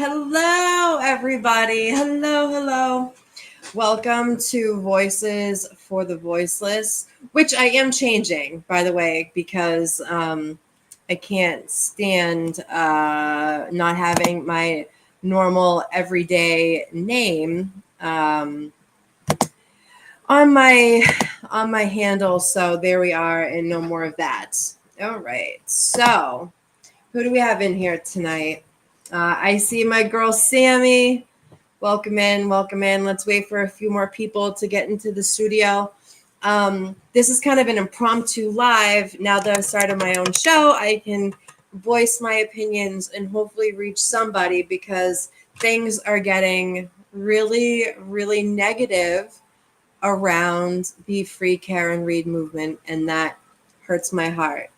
Hello, everybody. Hello. Welcome to Voices for the Voiceless, which I am changing, by the way, because I can't stand not having my normal everyday name on my handle. So there we are, and no more of that. All right. So who do we have in here tonight? I see my girl Sammy. Welcome in. Let's wait for a few more people to get into the studio. This is kind of an impromptu live. Now that I've started my own show, I can voice my opinions and hopefully reach somebody because things are getting really negative around the Free Karen Read movement, and that hurts my heart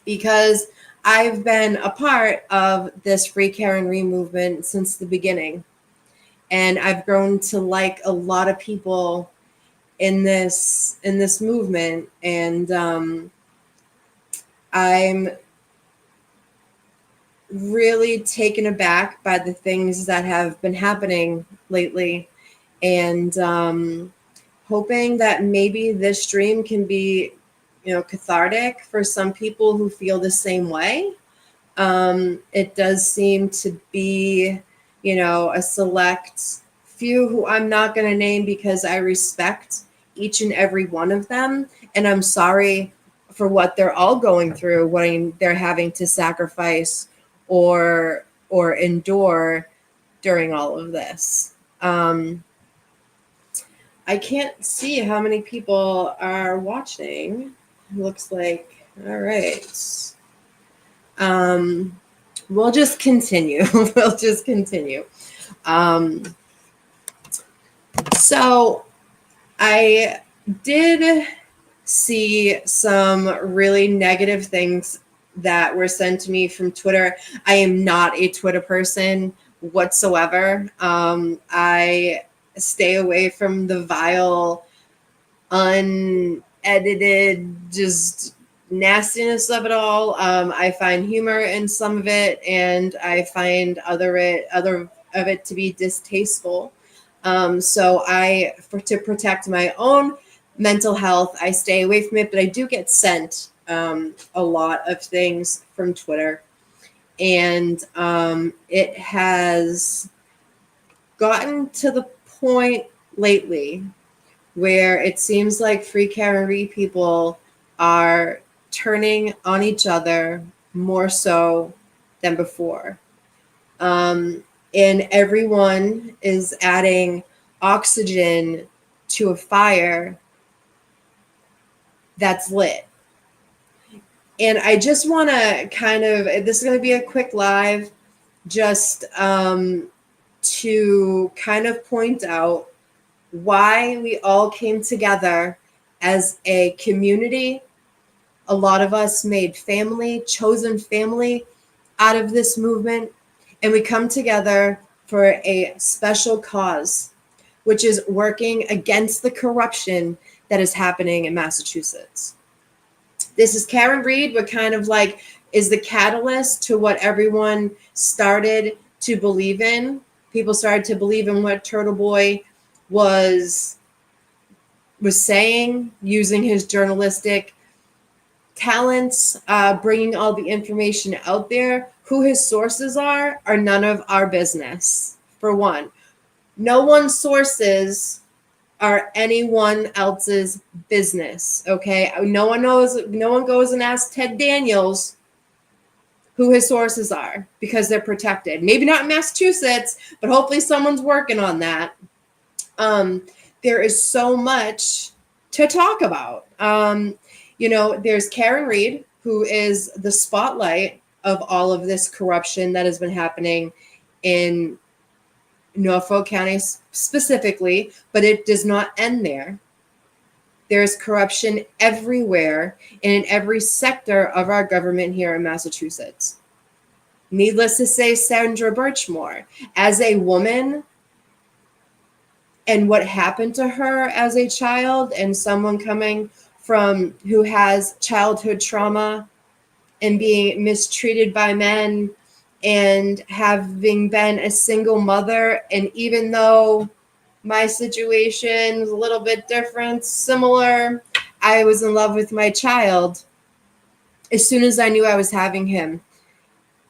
because I've been a part of this Free Karen Read movement since the beginning. And I've grown to like a lot of people in this movement. And I'm really taken aback by the things that have been happening lately. And hoping that maybe this stream can be cathartic for some people who feel the same way. It does seem to be, a select few who I'm not going to name because I respect each and every one of them. And I'm sorry for what they're all going through, what they're having to sacrifice or endure during all of this. I can't see how many people are watching. Looks like, all right. We'll just continue. So I did see some really negative things that were sent to me from Twitter. I am not a Twitter person whatsoever. I stay away from the vile, unedited, just nastiness of it all. I find humor in some of it, and I find other of it to be distasteful. So to protect my own mental health, I stay away from it, but I do get sent a lot of things from Twitter, and it has gotten to the point lately where it seems like Free Karen Read people are turning on each other more so than before. And everyone is adding oxygen to a fire that's lit. And I just want to this is going to be a quick live, just to kind of point out why we all came together as a community. A lot of us made chosen family out of this movement, and we come together for a special cause, which is working against the corruption that is happening in Massachusetts. This is Karen Read, what kind of like is the catalyst to what everyone started to believe in. People started to believe in what Turtle Boy was saying, using his journalistic talents, bringing all the information out there. Who his sources are none of our business. For one, no one's sources are anyone else's business. Okay, no one knows. No one goes and asks Ted Daniels who his sources are because they're protected. Maybe not in Massachusetts, but hopefully someone's working on that. There is so much to talk about. There's Karen Read, who is the spotlight of all of this corruption that has been happening in Norfolk County specifically, but it does not end there. There's corruption everywhere and in every sector of our government here in Massachusetts. Needless to say, Sandra Birchmore, as a woman, and what happened to her as a child, and someone coming from who has childhood trauma and being mistreated by men And having been a single mother, and even though my situation was a little bit different, similar, I was in love with my child as soon as I knew I was having him.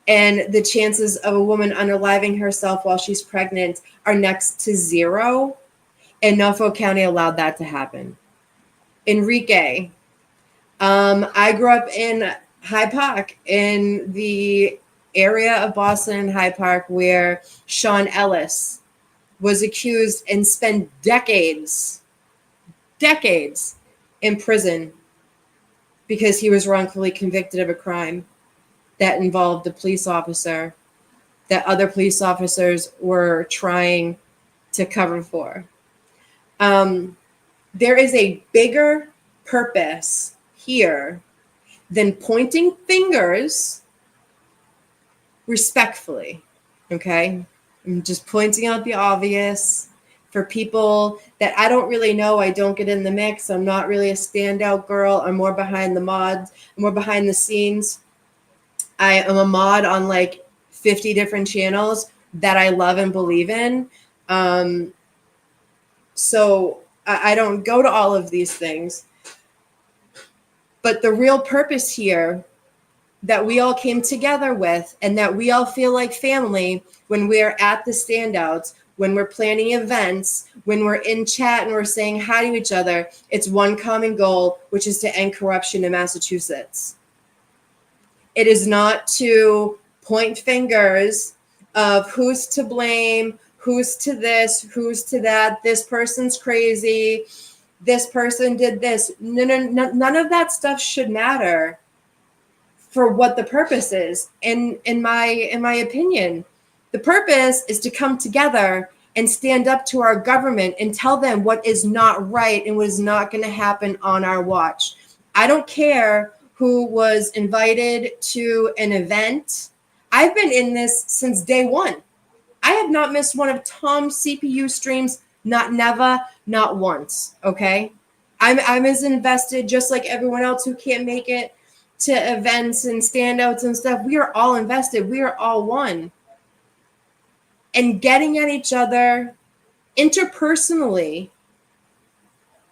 And the chances of a woman unaliving herself while she's pregnant are next to zero. And Norfolk County allowed that to happen. Enrique, I grew up in Hyde Park, in the area of Boston and Hyde Park where Sean Ellis was accused and spent decades in prison because he was wrongfully convicted of a crime that involved a police officer that other police officers were trying to cover for. There is a bigger purpose here than pointing fingers respectfully, okay? I'm just pointing out the obvious for people that I don't really know. I don't get in the mix. I'm not really a standout girl. I'm more behind the mods, I'm more behind the scenes. I am a mod on like 50 different channels that I love and believe in. So I don't go to all of these things. But the real purpose here that we all came together with, and that we all feel like family when we're at the standouts, when we're planning events, when we're in chat and we're saying hi to each other, it's one common goal, which is to end corruption in Massachusetts. It is not to point fingers of who's to blame, who's to this, who's to that, this person's crazy, this person did this. No, none of that stuff should matter for what the purpose is. In my opinion, the purpose is to come together and stand up to our government and tell them what is not right and what is not going to happen on our watch. I don't care who was invited to an event. I've been in this since day one. I have not missed one of Tom's CPU streams, not never, not once, okay? I'm as invested, just like everyone else who can't make it to events and standouts and stuff. We are all invested. We are all one. And getting at each other interpersonally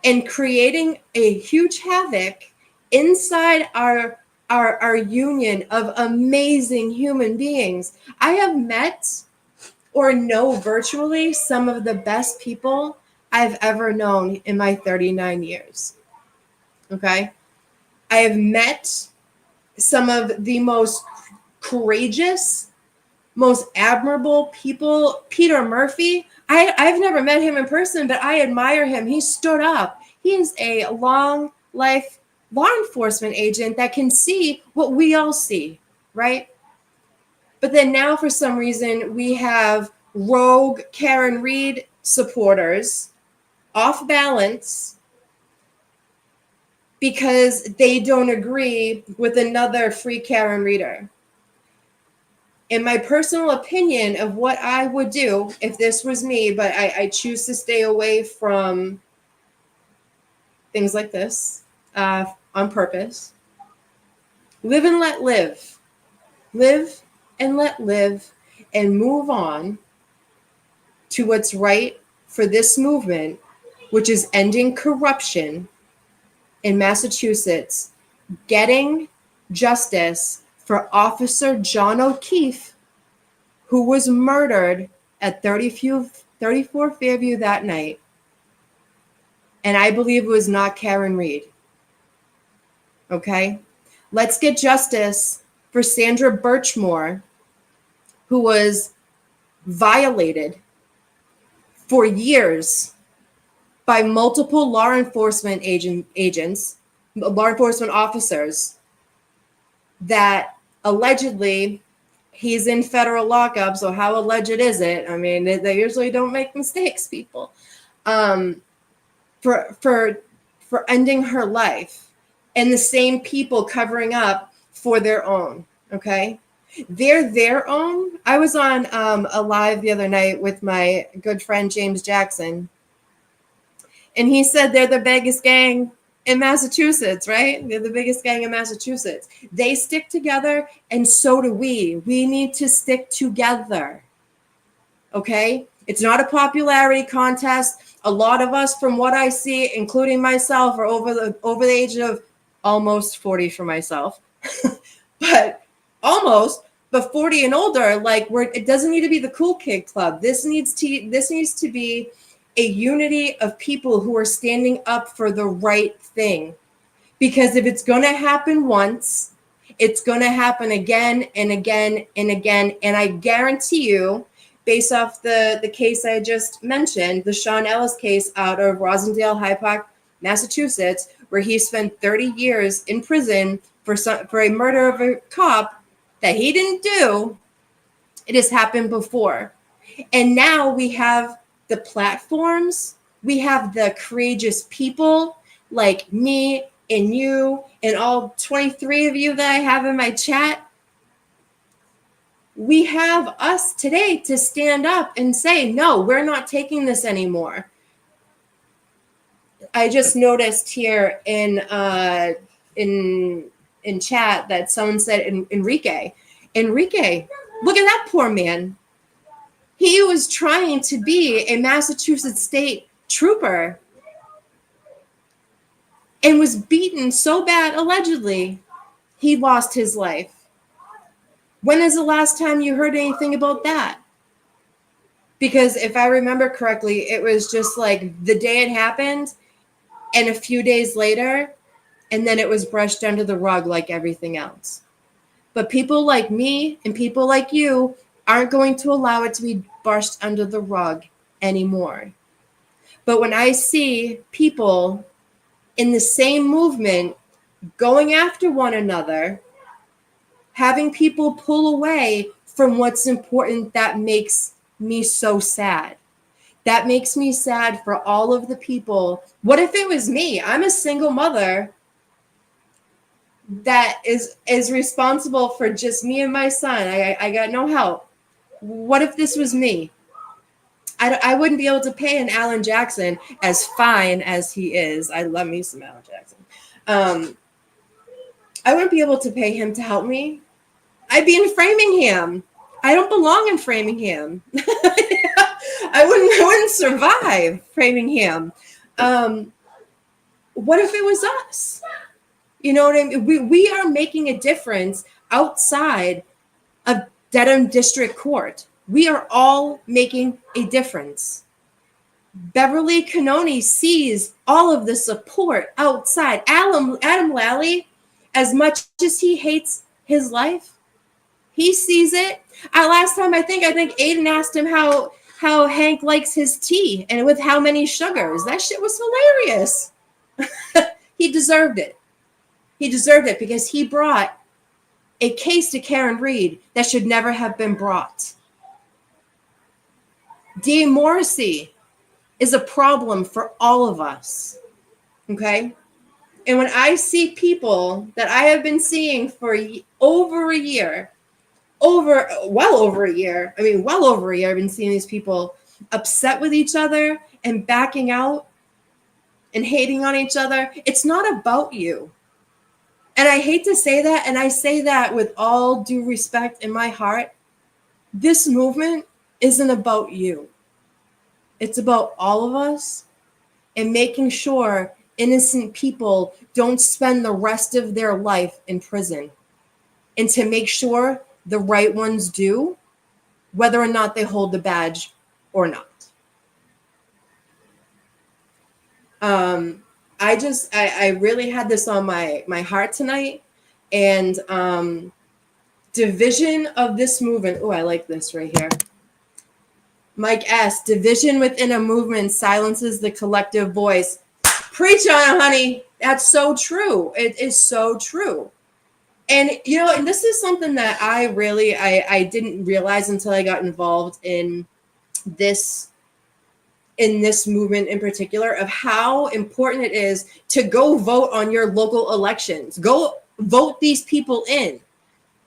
and creating a huge havoc inside our union of amazing human beings. I have met or know virtually some of the best people I've ever known in my 39 years. Okay? I have met some of the most courageous, most admirable people. Peter Murphy, I've never met him in person, but I admire him. He stood up. He is a long life law enforcement agent that can see what we all see, right? But then now for some reason we have rogue Karen Reed supporters off balance because they don't agree with another free Karen Reader. In my personal opinion of what I would do if this was me, but I choose to stay away from things like this on purpose. Live and let live. Live and let live and move on to what's right for this movement, which is ending corruption in Massachusetts, getting justice for Officer John O'Keefe, who was murdered at 34 Fairview that night. And I believe it was not Karen Reed. Okay? Let's get justice for Sandra Birchmore, who was violated for years by multiple law enforcement agents, law enforcement officers, that allegedly he's in federal lockup. So how alleged is it? I mean, they usually don't make mistakes, people. For ending her life, and the same people covering up for their own. Okay, they're their own. I was on a live the other night with my good friend James Jackson, and he said they're the biggest gang in Massachusetts, right? They're the biggest gang in Massachusetts. They stick together, and so do we. We need to stick together. Okay? It's not a popularity contest. A lot of us, from what I see, including myself, are over the age of almost 40 for myself. But almost, but 40 and older, like it doesn't need to be the cool kid club. This needs to be a unity of people who are standing up for the right thing. Because if it's going to happen once, it's going to happen again and again and again. And I guarantee you, based off the case I just mentioned, the Sean Ellis case out of Rosendale High Park, Massachusetts, where he spent 30 years in prison for a murder of a cop that he didn't do, it has happened before. And now we have the platforms, we have the courageous people like me and you and all 23 of you that I have in my chat. We have us today to stand up and say, no, we're not taking this anymore. I just noticed here in chat that someone said Enrique, look at that poor man. He was trying to be a Massachusetts state trooper and was beaten so bad, allegedly, he lost his life. When is the last time you heard anything about that? Because if I remember correctly, it was just like the day it happened and a few days later, and then it was brushed under the rug like everything else. But people like me and people like you aren't going to allow it to be brushed under the rug anymore. But when I see people in the same movement going after one another, having people pull away from what's important, that makes me so sad. That makes me sad for all of the people. What if it was me? I'm a single mother that is responsible for just me and my son. I got no help. What if this was me? I wouldn't be able to pay an Alan Jackson, as fine as he is. I love me some Alan Jackson. I wouldn't be able to pay him to help me. I'd be in Framingham. I don't belong in Framingham. I wouldn't survive Framingham. What if it was us? You know what I mean? We are making a difference outside of Dedham District Court. We are all making a difference. Beverly Cannoni sees all of the support outside. Adam Lally, as much as he hates his life, he sees it. Last time I think Aiden asked him how Hank likes his tea and with how many sugars. That shit was hilarious. He deserved it. He deserved it because he brought a case to Karen Read that should never have been brought. Dean Morrissey is a problem for all of us. Okay? And when I see people that I have been seeing for over a year, well over a year, I've been seeing these people upset with each other and backing out and hating on each other. It's not about you. And I hate to say that, and I say that with all due respect in my heart. This movement isn't about you. It's about all of us and making sure innocent people don't spend the rest of their life in prison, and to make sure the right ones do, whether or not they hold the badge or not. I really had this on my heart tonight, and division of this movement. Oh, I like this right here. Mike S. Division within a movement silences the collective voice. Preach on it, honey. That's so true. It is so true. And, you know, and this is something that I didn't realize until I got involved in this movement in particular, of how important it is to go vote on your local elections. Go vote these people in.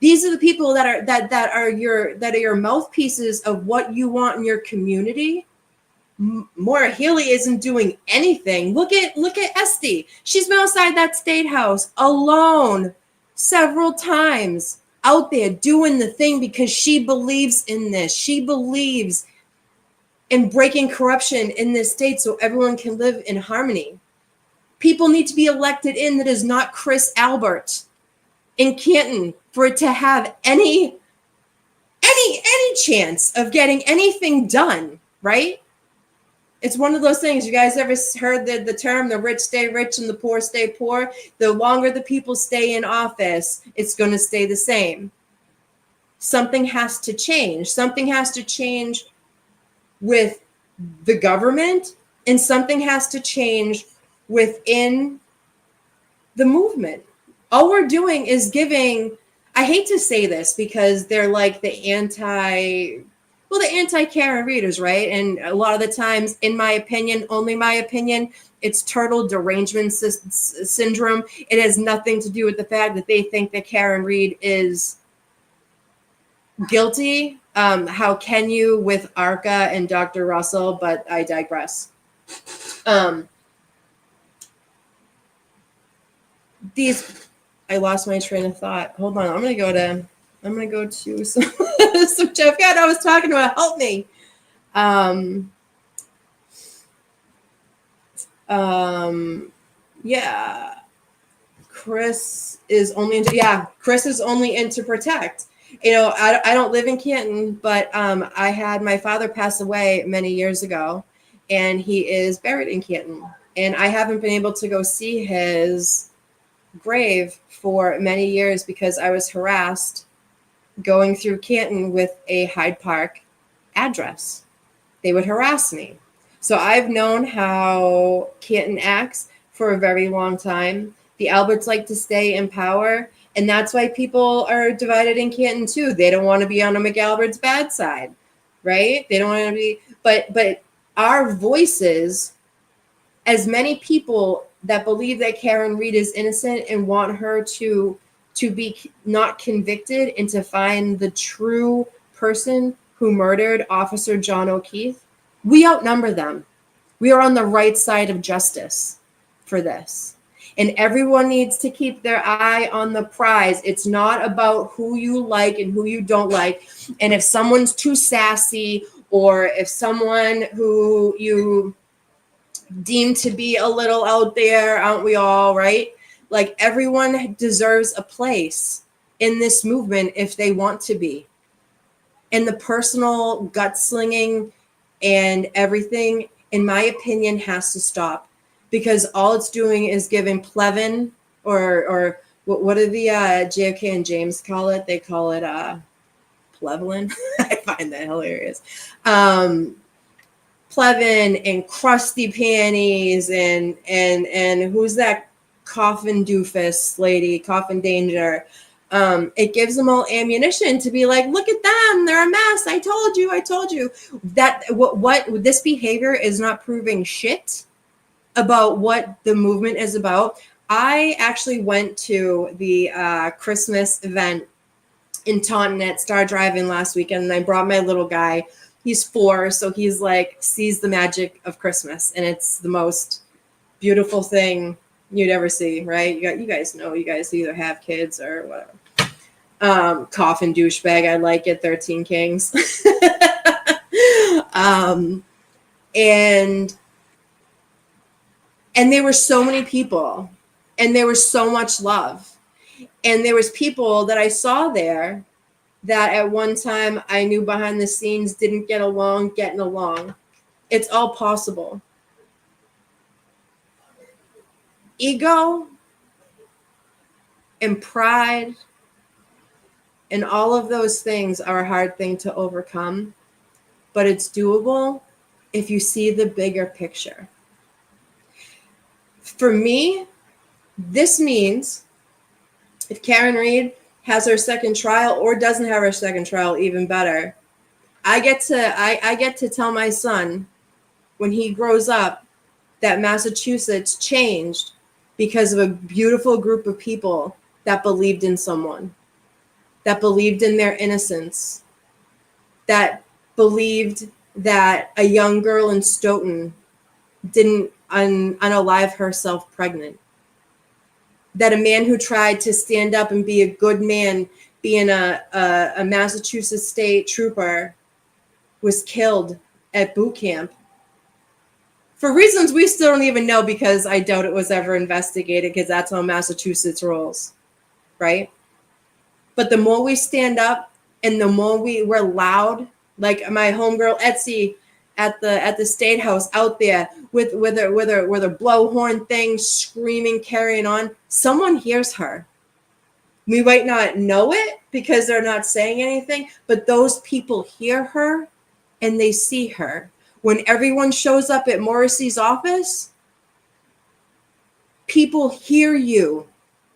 These are the people that are your mouthpieces of what you want in your community. Maura Healey isn't doing anything. Look at Esty. She's been outside that state house alone several times, out there doing the thing because she believes in this. She believes in breaking corruption in this state so everyone can live in harmony. People need to be elected in that is not Chris Albert in Canton for it to have any chance of getting anything done, right? It's one of those things. You guys ever heard the term, the rich stay rich and the poor stay poor? The longer the people stay in office, it's going to stay the same. Something has to change. Something has to change with the government, and something has to change within the movement. All we're doing is giving, I hate to say this because they're like the anti-Karen readers, right? And a lot of the times, in my opinion, only my opinion, it's turtle derangement syndrome. It has nothing to do with the fact that they think that Karen Read is guilty. How can you with ARCA and Dr. Russell? But I digress. I lost my train of thought. Hold on. I'm gonna go to some Jeff. God, I was talking about. Help me. Yeah. Chris is only into protect. You know, I don't live in Canton, but I had my father pass away many years ago, and he is buried in Canton. And I haven't been able to go see his grave for many years because I was harassed going through Canton with a Hyde Park address. They would harass me. So I've known how Canton acts for a very long time. The Alberts like to stay in power, and that's why people are divided in Canton too. They don't want to be on a McAlbert's bad side, right? They don't want to be, but our voices, as many people that believe that Karen Read is innocent and want her to be not convicted and to find the true person who murdered Officer John O'Keefe, we outnumber them. We are on the right side of justice for this. And everyone needs to keep their eye on the prize. It's not about who you like and who you don't like. And if someone's too sassy, or if someone who you deem to be a little out there, aren't we all, right? Like, everyone deserves a place in this movement if they want to be. And the personal gut slinging and everything, in my opinion, has to stop, because all it's doing is giving Plevin, or what do the JFK and James call it? They call it Plevlin. I find that hilarious. Plevin and Crusty Panties and who's that coffin doofus lady, Coffin Danger. It gives them all ammunition to be like, look at them, they're a mess. I told you. That what this behavior is not proving shit about what the movement is about. I actually went to the Christmas event in Taunton at Star Drive-In last weekend, and I brought my little guy. He's 4, so he's like sees the magic of Christmas, and it's the most beautiful thing you'd ever see, right? You guys know, you guys either have kids or whatever. Coffin douchebag, I like it. 13 Kings. And there were so many people, and there was so much love, and there was people that I saw there that at one time I knew behind the scenes didn't get along, getting along. It's all possible. Ego and pride and all of those things are a hard thing to overcome, but it's doable if you see the bigger picture. For me, this means if Karen Read has her second trial or doesn't have her second trial, even better, I get to tell my son when he grows up that Massachusetts changed because of a beautiful group of people that believed in someone, that believed in their innocence, that believed that a young girl in Stoughton didn't unalive herself pregnant. That a man who tried to stand up and be a good man, being a Massachusetts state trooper, was killed at boot camp for reasons we still don't even know, because I doubt it was ever investigated, because that's how Massachusetts rolls, right? But the more we stand up and the more we're loud, like my homegirl Etsy at the State House out there with her blowhorn thing, screaming, carrying on, someone hears her. We might not know it because they're not saying anything, but those people hear her and they see her. When everyone shows up at Morrissey's office, people hear you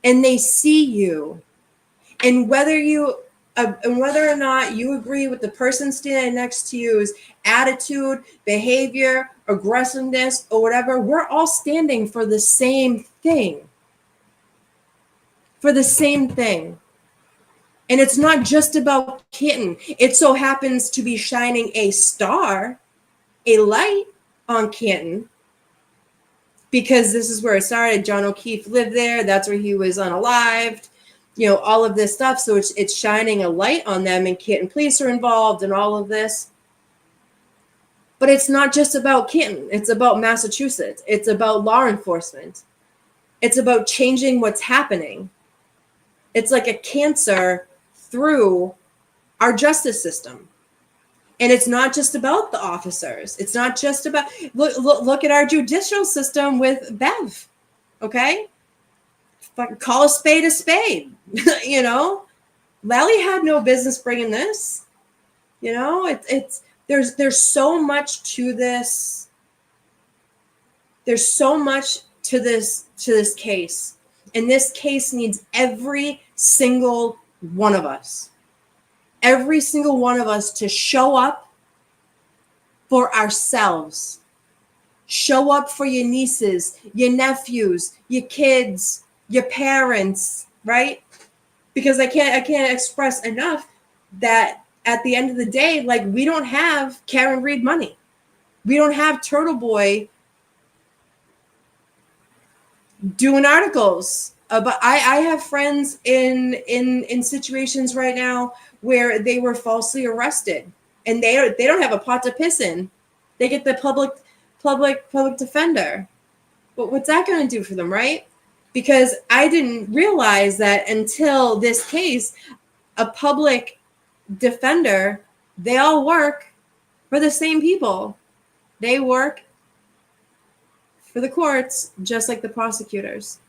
and they see you. And whether or not you agree with the person standing next to you's attitude, behavior, aggressiveness, or whatever, we're all standing for the same thing. For the same thing. And it's not just about Canton. It so happens to be shining a star, a light on Canton, because this is where it started. John O'Keefe lived there. That's where he was unalived. You know, all of this stuff. So it's shining a light on them, and Canton police are involved in all of this. But it's not just about Canton. It's about Massachusetts. It's about law enforcement. It's about changing what's happening. It's like a cancer through our justice system. And it's not just about the officers. It's not just about, look at our judicial system with Bev, okay? Call a spade, you know? Lally had no business bringing this, you know? There's so much to this. There's so much to this case. And this case needs every single one of us. Every single one of us to show up for ourselves. Show up for your nieces, your nephews, your kids, your parents, right? Because I can't express enough that at the end of the day, like, we don't have Karen Read money. We don't have Turtle Boy doing articles. But I have friends in situations right now where they were falsely arrested, and they don't have a pot to piss in. They get the public defender. But what's that going to do for them, right? Because I didn't realize that until this case, a public defender, they all work for the same people. They work for the courts just like the prosecutors.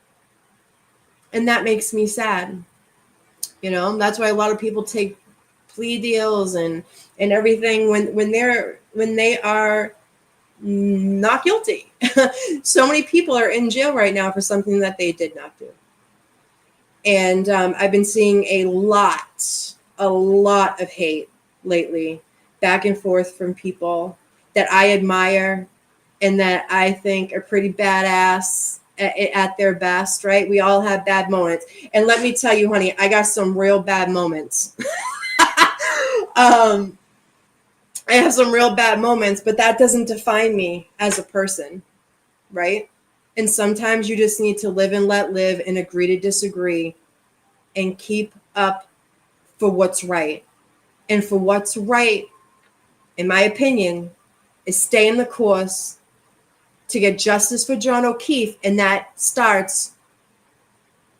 And that makes me sad. You know, that's why a lot of people take plea deals and everything when they are not guilty. So many people are in jail right now for something that they did not do. And I've been seeing a lot of hate lately, back and forth from people that I admire and that I think are pretty badass at their best, right? We all have bad moments. And let me tell you, honey, I got some real bad moments. I have some real bad moments, but that doesn't define me as a person, right? And sometimes you just need to live and let live and agree to disagree and keep up for what's right. And for what's right, in my opinion, is stay in the course to get justice for John O'Keefe. And that starts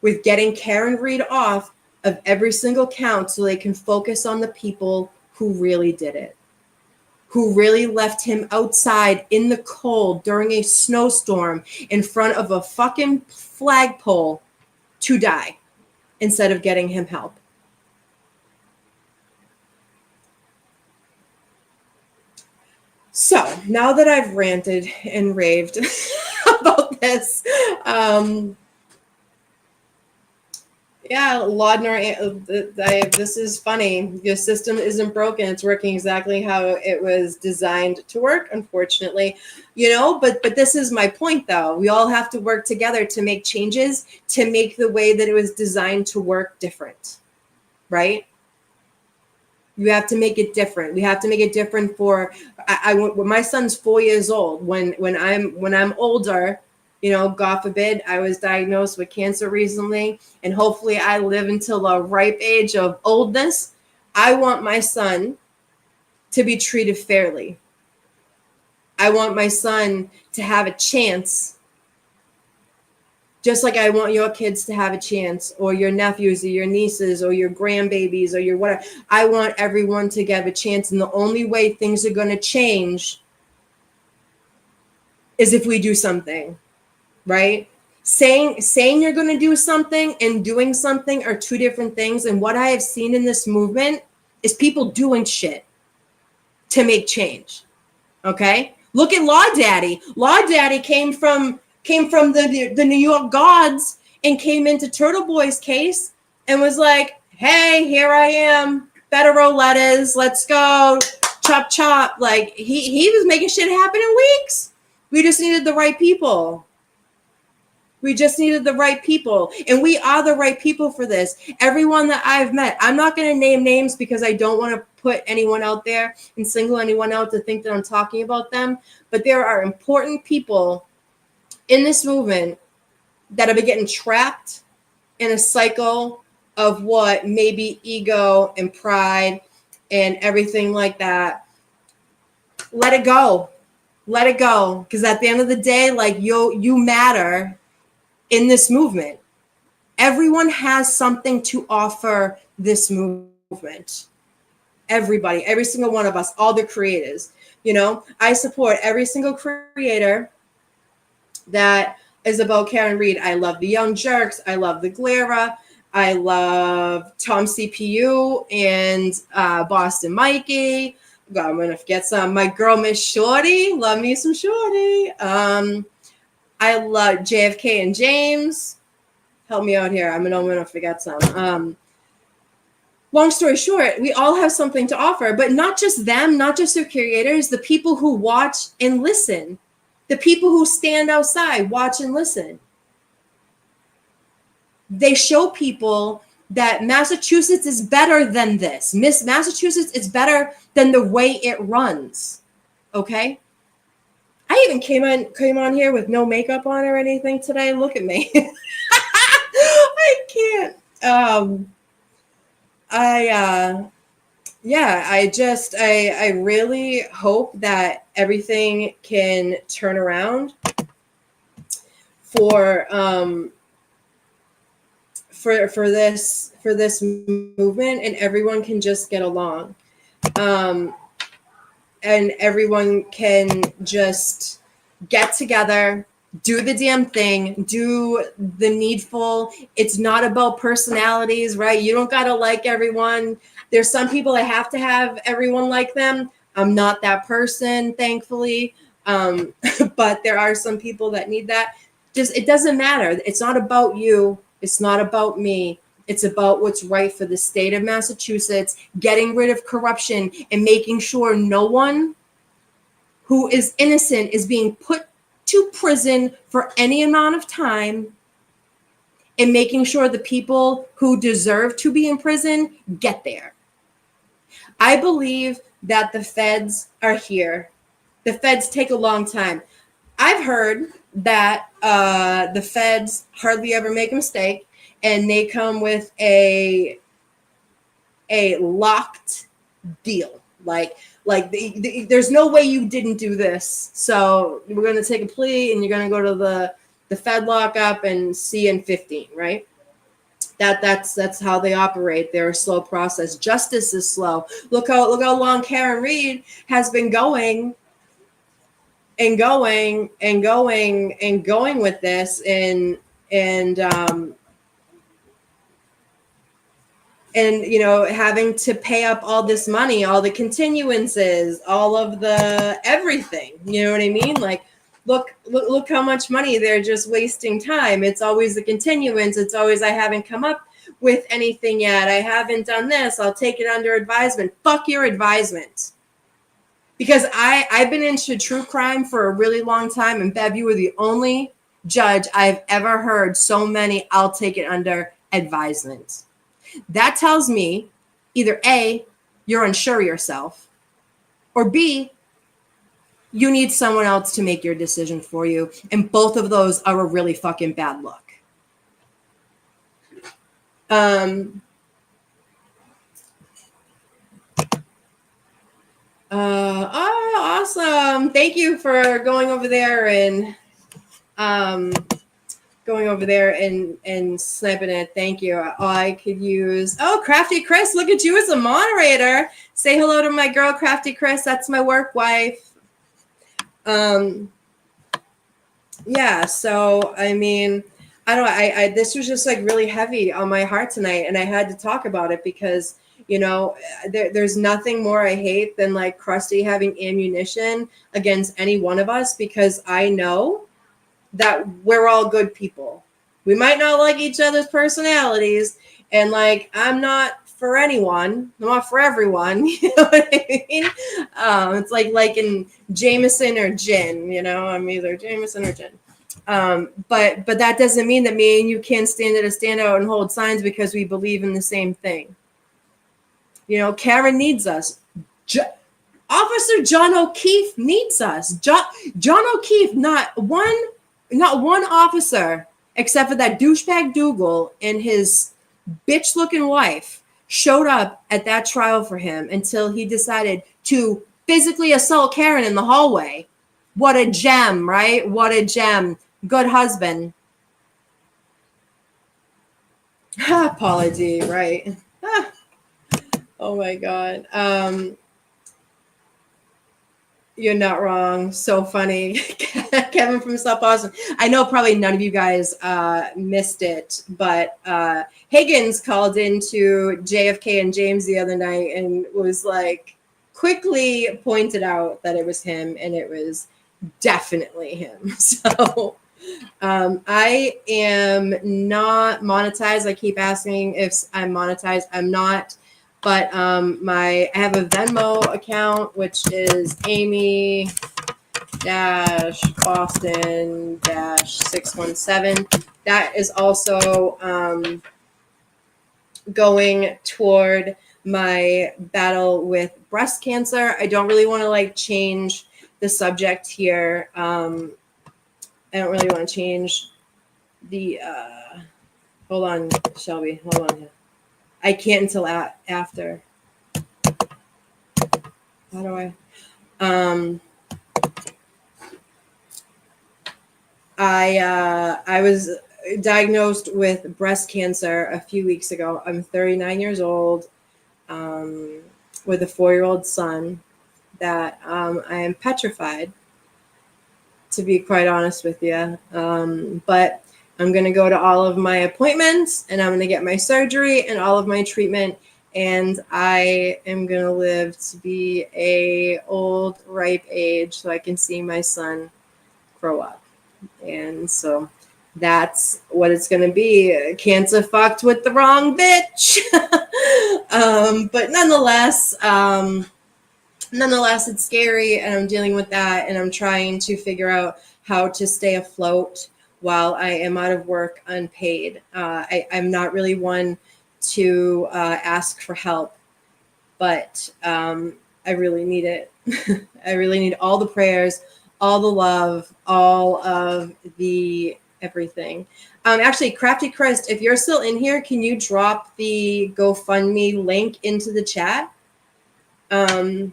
with getting Karen Read off of every single count so they can focus on the people who really did it, who really left him outside in the cold during a snowstorm in front of a fucking flagpole to die instead of getting him help. So now that I've ranted and raved about this, Laudner, this is funny. Your system isn't broken. It's working exactly how it was designed to work, unfortunately. You know, but this is my point, though. We all have to work together to make changes, to make the way that it was designed to work different, right? You have to make it different. We have to make it different for when my son's 4 years old. When I'm older, you know, God forbid, I was diagnosed with cancer recently, and hopefully I live until a ripe age of oldness. I want my son to be treated fairly. I want my son to have a chance, just like I want your kids to have a chance, or your nephews, or your nieces, or your grandbabies, or your whatever. I want everyone to get a chance. And the only way things are going to change is if we do something, right? Saying you're going to do something and doing something are two different things. And what I have seen in this movement is people doing shit to make change. Okay? Look at Law Daddy. Law Daddy came from the New York Gods and came into Turtle Boy's case and was like, hey, here I am, federal letters, let's go, chop chop. Like he was making shit happen in weeks. We just needed the right people. We just needed the right people, and we are the right people for this. Everyone that I've met, I'm not going to name names because I don't want to put anyone out there and single anyone out to think that I'm talking about them, but there are important people in this movement that have been getting trapped in a cycle of what maybe ego and pride and everything like that. Let it go. Let it go. Because at the end of the day, like you matter in this movement. Everyone has something to offer this movement. Everybody, every single one of us, all the creators. You know, I support every single creator that is about Karen Read. I love the Young Jerks. I love the Glera. I love Tom CPU and Boston Mikey. God, I'm gonna forget some. My girl Miss Shorty. Love me some Shorty. I love JFK and James. Help me out here. I'm gonna forget some. Long story short, we all have something to offer, but not just them, not just their creators, the people who watch and listen, the people who stand outside, watch and listen. They show people that Massachusetts is better than this. Massachusetts is better than the way it runs. Okay? I even came on here with no makeup on or anything today. Look at me. I can't. I really hope that everything can turn around for this movement, and everyone can just get along. And everyone can just get together, do the damn thing, do the needful. It's not about personalities, right? You don't got to like everyone. There's some people that have to have everyone like them. I'm not that person, thankfully. But there are some people that need that. Just, it doesn't matter. It's not about you. It's not about me. It's about what's right for the state of Massachusetts, getting rid of corruption and making sure no one who is innocent is being put to prison for any amount of time, and making sure the people who deserve to be in prison get there. I believe that the feds are here. The feds take a long time. I've heard that the feds hardly ever make a mistake, and they come with a locked deal. Like there's no way you didn't do this. So we're going to take a plea, and you're going to go to the Fed lockup and see in 15, right? That's how they operate. They're a slow process. Justice is slow. Look how long Karen Read has been going with this, and you know, having to pay up all this money, all the continuances, all of the everything. You know what I mean? Like, look how much money they're just wasting time. It's always the continuance. It's always, I haven't come up with anything yet. I haven't done this. I'll take it under advisement. Fuck your advisement. Because I've been into true crime for a really long time, and Bev, you were the only judge I've ever heard so many, I'll take it under advisement. That tells me either A, you're unsure of yourself. Or B, you need someone else to make your decision for you. And both of those are a really fucking bad look. Awesome. Thank you for going over there and snapping it. Thank you. I could use, Crafty Chris, look at you as a moderator. Say hello to my girl, Crafty Chris. That's my work wife. Yeah, so I mean, I this was just like really heavy on my heart tonight, and I had to talk about it because, you know, there's nothing more I hate than like Krusty having ammunition against any one of us, because I know that we're all good people. We might not like each other's personalities, and like, I'm not for anyone, I'm not for everyone. You know what I mean? It's like in Jameson or gin, you know, I'm either Jameson or gin. But that doesn't mean that me and you can't stand out and hold signs because we believe in the same thing. You know, Karen needs us. Officer John O'Keefe needs us. John O'Keefe, not one officer, except for that douchebag Dougal and his bitch-looking wife, showed up at that trial for him until he decided to physically assault Karen in the hallway. What a gem, right? What a gem. Good husband. Paula D, right? Oh my God. You're not wrong. So funny. Kevin from South Boston. I know probably none of you guys missed it, but Higgins called into JFK and James the other night and was like, quickly pointed out that it was him, and it was definitely him. So I am not monetized. I keep asking if I'm monetized. I'm not. But I have a Venmo account, which is Amy-Boston-617. That is also going toward my battle with breast cancer. I don't really want to like change the subject here. I don't really want to change the, hold on, Shelby, hold on. I can't until after. How do I? I was diagnosed with breast cancer a few weeks ago. I'm 39 years old, with a 4-year-old son that I am petrified, to be quite honest with you. But I'm going to go to all of my appointments, and I'm going to get my surgery and all of my treatment. And I am going to live to be a old, ripe age so I can see my son grow up. And so that's what it's going to be. Cancer fucked with the wrong bitch. But nonetheless, it's scary, and I'm dealing with that, and I'm trying to figure out how to stay afloat while I am out of work unpaid. I'm not really one to ask for help, but I really need it. I really need all the prayers, all the love, all of the everything. Actually, Crafty Chris, if you're still in here, can you drop the GoFundMe link into the chat? That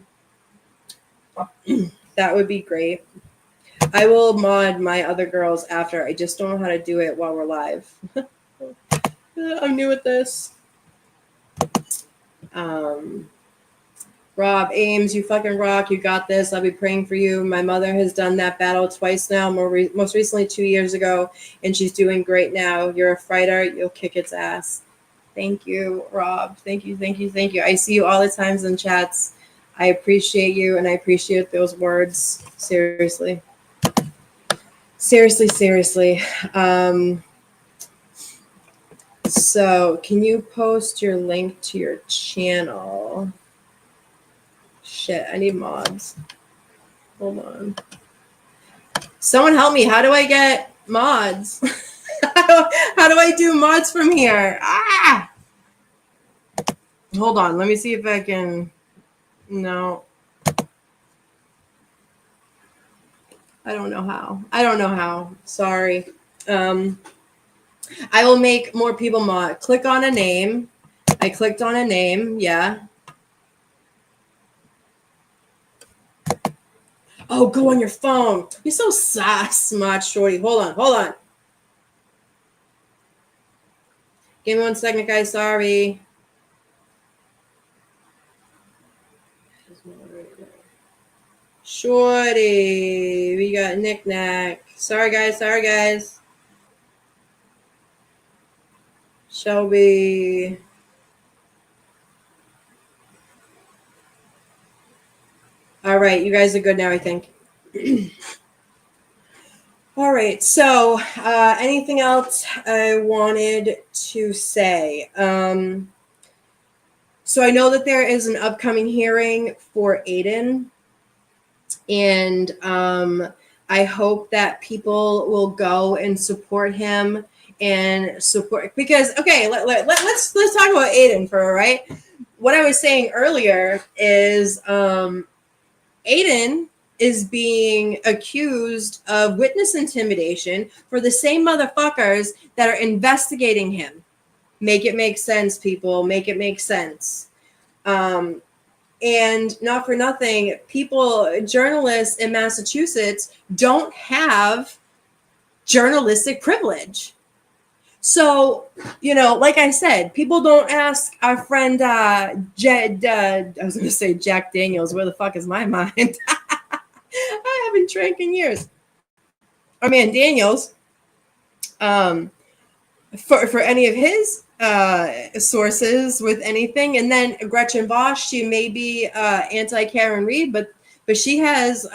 would be great. I will mod my other girls after. I just don't know how to do it while we're live. I'm new at this. Rob Ames, you fucking rock. You got this. I'll be praying for you. My mother has done that battle twice now, most recently 2 years ago, and she's doing great now. You're a fighter. You'll kick its ass. Thank you, Rob. Thank you. I see you all the times in chats. I appreciate you, and I appreciate those words. Seriously. So can you post your link to your channel? Shit, I need mods. Hold on. Someone help me. How do I get mods? How do I do mods from here? Hold on. Let me see if I can. No. I don't know how. Sorry. I will make more people mod. Click on a name. I clicked on a name. Yeah. Oh, go on your phone. You're so smart, shorty. Hold on. Give me 1 second, guys. Sorry. Shorty. We got knick-knack. Sorry, guys. Shelby. All right. You guys are good now, I think. All right. So, anything else I wanted to say? So I know that there is an upcoming hearing for Aiden, and I hope that people will go and support him and support, because okay, let's talk about Aiden for right. What I was saying earlier is Aiden is being accused of witness intimidation for the same motherfuckers that are investigating him. Make it make sense, people. Make it make sense. And not for nothing, journalists in Massachusetts don't have journalistic privilege. So, like I said, people don't ask our friend Jed. I was going to say Jack Daniels. Where the fuck is my mind? I haven't drank in years. Our man Daniels, for any of his sources with anything, and then Gretchen Bosch, she may be anti Karen Read, but she has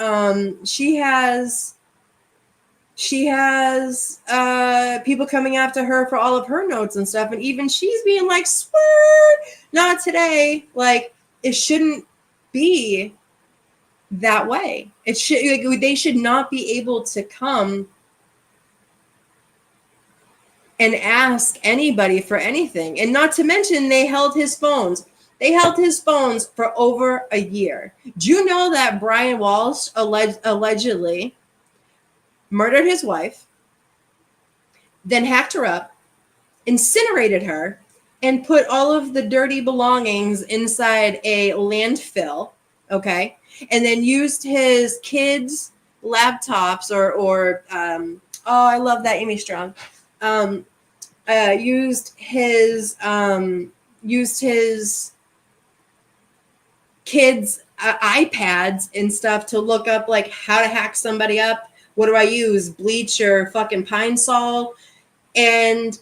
people coming after her for all of her notes and stuff, and even she's being like, swear, not today. Like, it shouldn't be that way. It should, like, they should not be able to come and ask anybody for anything. And not to mention, they held his phones. They held his phones for over a year. Do you know that Brian Walsh allegedly murdered his wife, then hacked her up, incinerated her, and put all of the dirty belongings inside a landfill, okay? And then used his kids' laptops or I love that, Amy Strong. Used his kids' iPads and stuff to look up like how to hack somebody up. What do I use? Bleach or fucking Pine Sol? And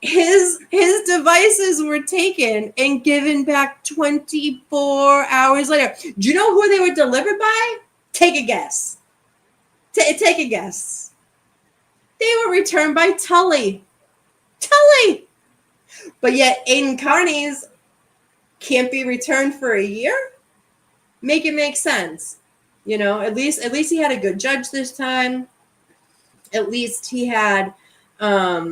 his devices were taken and given back 24 hours later. Do you know who they were delivered by? Take a guess. Take a guess. They were returned by Tully. But yet Aiden Carney's can't be returned for a year? Make it make sense. At least he had a good judge this time. At least he had at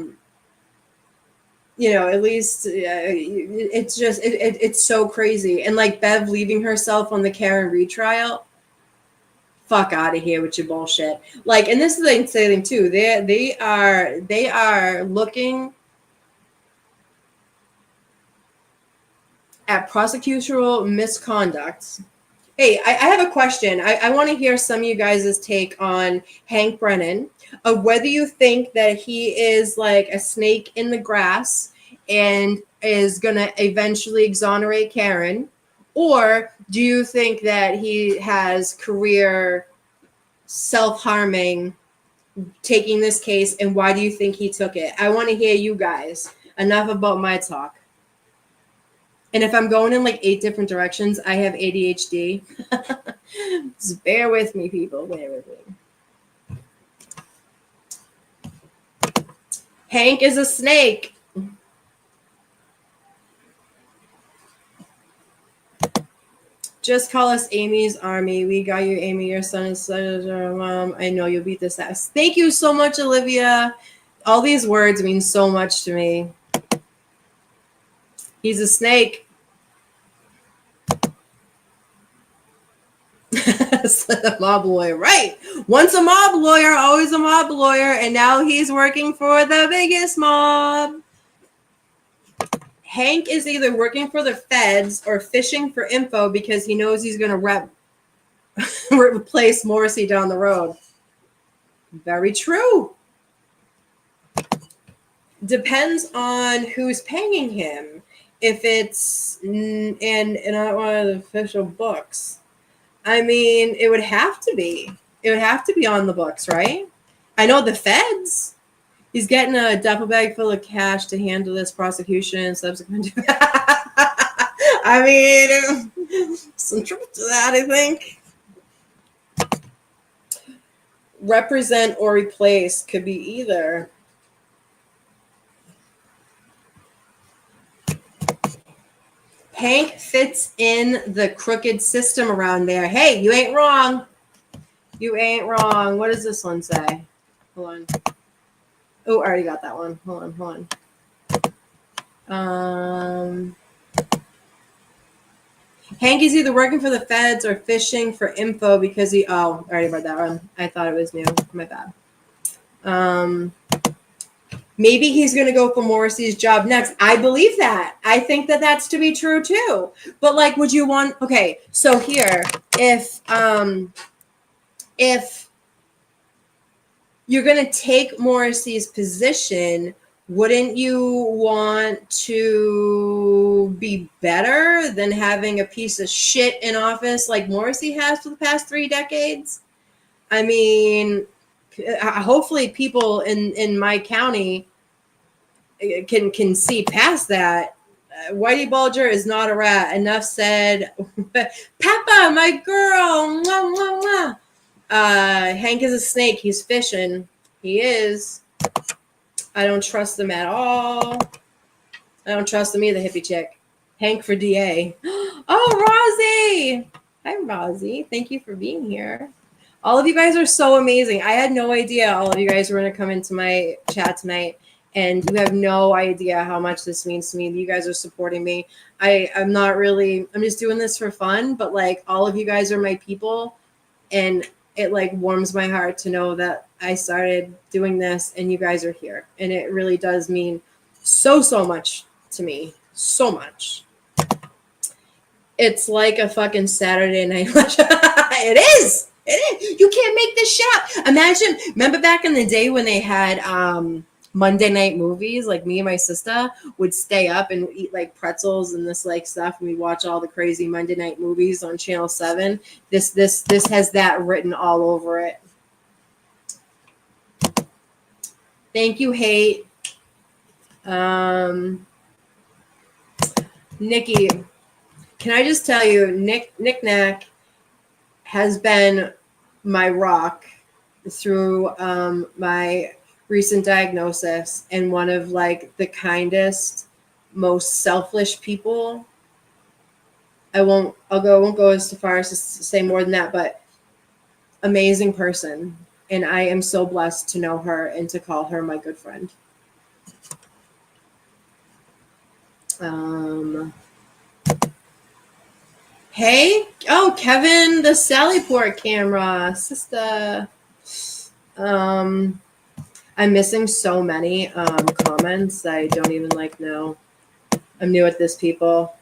least it's just it's so crazy. And like Bev leaving herself on the Karen retrial. Fuck out of here with your bullshit. Like, and this is the insane thing too. They are looking at prosecutorial misconduct. Hey, I have a question. I want to hear some of you guys' take on Hank Brennan, of whether you think that he is like a snake in the grass and is going to eventually exonerate Karen, or do you think that he has career self-harming taking this case, and why do you think he took it? I want to hear you guys. Enough about my talk. And if I'm going in like 8 different directions, I have ADHD. Just bear with me, people. Bear with me. Hank is a snake. Just call us Amy's Army. We got you, Amy. Your son is mom. I know you'll beat this ass. Thank you so much, Olivia. All these words mean so much to me. He's a snake. The mob lawyer, right? Once a mob lawyer, always a mob lawyer, and now he's working for the biggest mob. Hank is either working for the feds or fishing for info because he knows he's going to replace Morrissey down the road. Very true. Depends on who's paying him. If it's and not one of the official books, I mean, it would have to be. It would have to be on the books, right? I know the feds. He's getting a duffel bag full of cash to handle this prosecution and subsequent. I mean, some truth to that, I think. Represent or replace could be either. Hank fits in the crooked system around there. Hey, you ain't wrong. You ain't wrong. What does this one say? Hold on. Oh, I already got that one. Hold on. Hank is either working for the feds or fishing for info because I already read that one. I thought it was new. My bad. Maybe he's going to go for Morrissey's job next. I believe that. I think that that's to be true too. But like, would you want? Okay, so here, if you're going to take Morrissey's position, wouldn't you want to be better than having a piece of shit in office like Morrissey has for the past 3 decades? I mean, hopefully people in my county can see past that. Whitey Bulger is not a rat. Enough said. Peppa, my girl. Mwah, mwah, mwah. Hank is a snake. He's fishing. He is. I don't trust him at all. I don't trust him either, hippie chick. Hank for DA. Oh, Rosie. Hi, Rosie. Thank you for being here. All of you guys are so amazing. I had no idea all of you guys were going to come into my chat tonight. And you have no idea how much this means to me. You guys are supporting me. I'm just doing this for fun. But like, all of you guys are my people. And it like warms my heart to know that I started doing this and you guys are here. And it really does mean so much to me. So much. It's like a fucking Saturday night. It is. You can't make this shit up. Remember back in the day when they had Monday night movies? Like me and my sister would stay up and eat like pretzels and this like stuff, and we'd watch all the crazy Monday night movies on Channel 7. This has that written all over it. Thank you, Hate. Nikki, can I just tell you, Nick Nack has been my rock through my recent diagnosis, and one of like the kindest, most selfish people. I won't go as far as to say more than that, but amazing person. And I am so blessed to know her and to call her my good friend. Hey, Kevin, the Sallyport camera, sister. I'm missing so many comments I don't even like know. I'm new at this, people.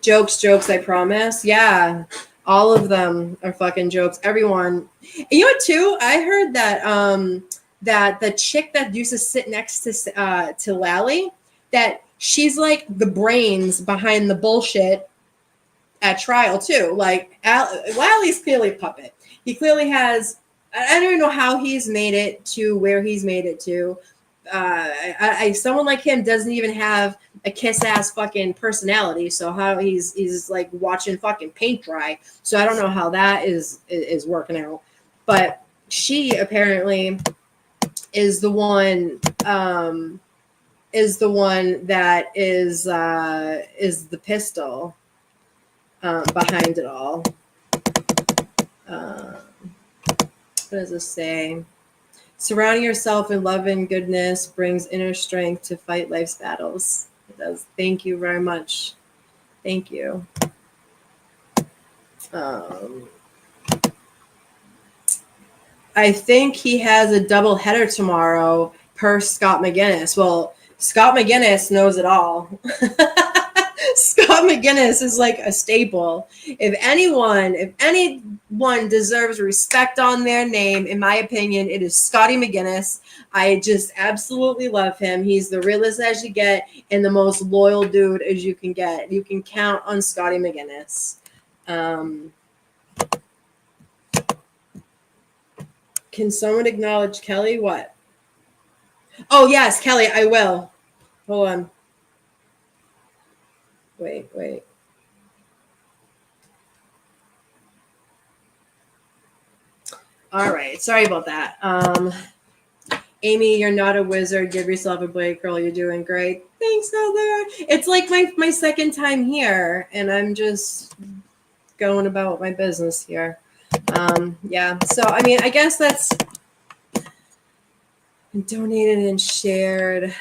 Jokes, I promise. Yeah, all of them are fucking jokes. Everyone. And you know what, too? I heard that that the chick that used to sit next to Lally, that she's like the brains behind the bullshit at trial, too. Like, Lally's clearly a puppet. He clearly has, I don't even know how he's made it to where he's made it to. Someone like him doesn't even have a kiss-ass fucking personality, so how he's like watching fucking paint dry. So I don't know how that is working out. But she apparently is the one that is the pistol behind it all. What does this say? Surrounding yourself in love and goodness brings inner strength to fight life's battles. It does. Thank you very much. Thank you. I think he has a double header tomorrow per Scott McGinnis. Well, Scott McGinnis knows it all. Scott McGinnis is like a staple. If anyone deserves respect on their name, in my opinion, it is Scotty McGinnis. I just absolutely love him. He's the realest as you get and the most loyal dude as you can get. You can count on Scotty McGinnis. Can someone acknowledge Kelly? What? Oh, yes, Kelly, I will. Hold on. Wait. All right. Sorry about that. Amy, you're not a wizard. Give yourself a break, girl. You're doing great. Thanks, Heather. It's like my second time here, and I'm just going about my business here. Yeah. So, I mean, I guess that's donated and shared.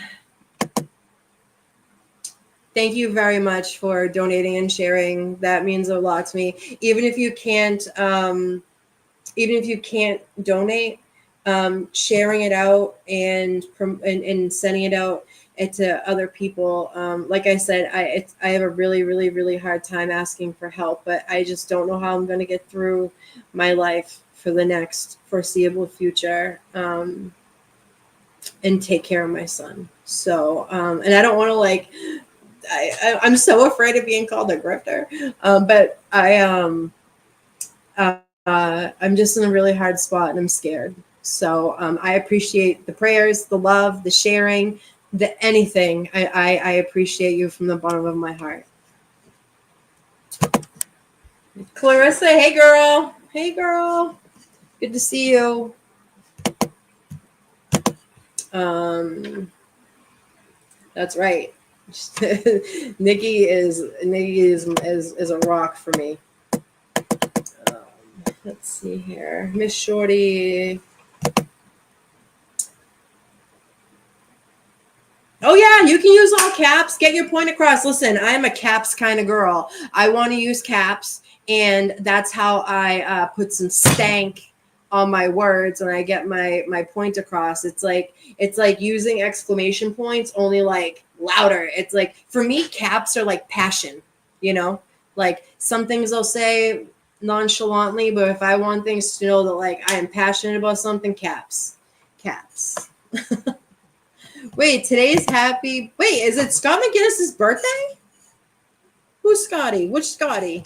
Thank you very much for donating and sharing. That means a lot to me. Even if you can't donate, sharing it out and sending it out to other people. Like I said, I have a really, really, really hard time asking for help, but I just don't know how I'm going to get through my life for the next foreseeable future, and take care of my son. So, and I don't want to I'm so afraid of being called a grifter, but I'm just in a really hard spot and I'm scared. So I appreciate the prayers, the love, the sharing, the anything. I appreciate you from the bottom of my heart. Clarissa, hey girl. Hey girl. Good to see you. That's right. Nikki is a rock for me. Let's see here. Miss Shorty. Oh, yeah, you can use all caps. Get your point across. Listen, I'm a caps kind of girl. I want to use caps, and that's how I put some stank on my words and I get my point across. It's like using exclamation points, only like louder. It's like, for me, caps are like passion, like some things I'll say nonchalantly, but if I want things to know that like I am passionate about something, caps. Wait, today's happy. Wait, is it Scott McGinnis's birthday? Who's Scotty? Which Scotty?